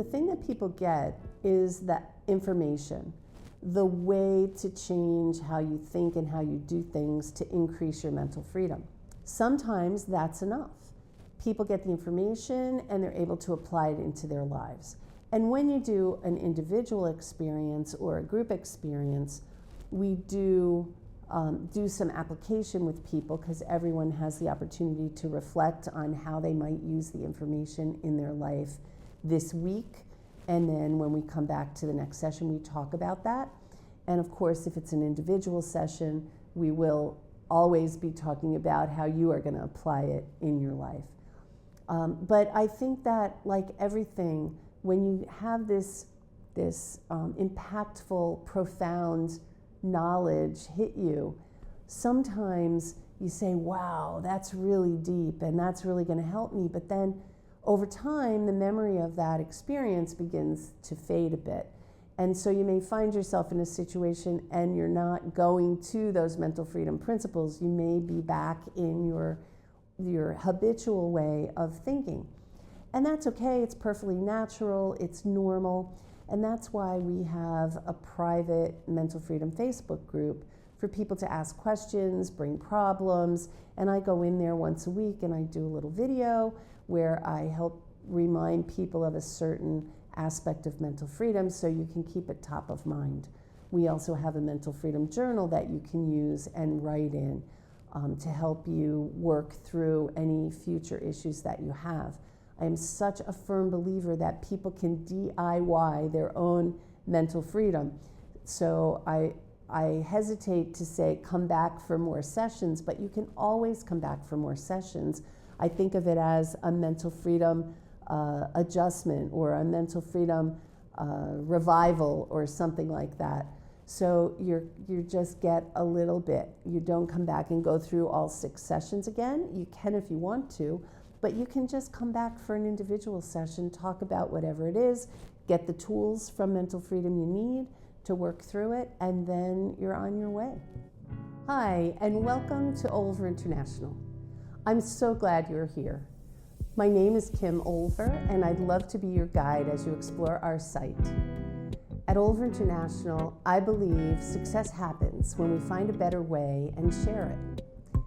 the thing that people get is that information, the way to change how you think and how you do things to increase your mental freedom. Sometimes that's enough. People get the information and they're able to apply it into their lives. And when you do an individual experience or a group experience, we do some application with people because everyone has the opportunity to reflect on how they might use the information in their life this week. And then when we come back to the next session, we talk about that. And of course, if it's an individual session, we will always be talking about how you are going to apply it in your life. But I think that, like everything, when you have this impactful, profound knowledge hit you, sometimes you say, wow, that's really deep and that's really going to help me. But then over time, the memory of that experience begins to fade a bit. And so you may find yourself in a situation and you're not going to those mental freedom principles. You may be back in your habitual way of thinking. And that's okay, it's perfectly natural, it's normal. And that's why we have a private mental freedom Facebook group for people to ask questions, bring problems. And I go in there once a week and I do a little video where I help remind people of a certain aspect of mental freedom so you can keep it top of mind. We also have a mental freedom journal that you can use and write in to help you work through any future issues that you have. I am such a firm believer that people can DIY their own mental freedom. So I hesitate to say come back for more sessions, but you can always come back for more sessions. I think of it as a mental freedom adjustment or a mental freedom revival or something like that. So you just get a little bit. You don't come back and go through all 6 sessions again. You can if you want to, but you can just come back for an individual session, talk about whatever it is, get the tools from Mental Freedom you need to work through it, and then you're on your way. Hi, and welcome to Olver International. I'm so glad you're here. My name is Kim Olver, and I'd love to be your guide as you explore our site. At Olver International, I believe success happens when we find a better way and share it.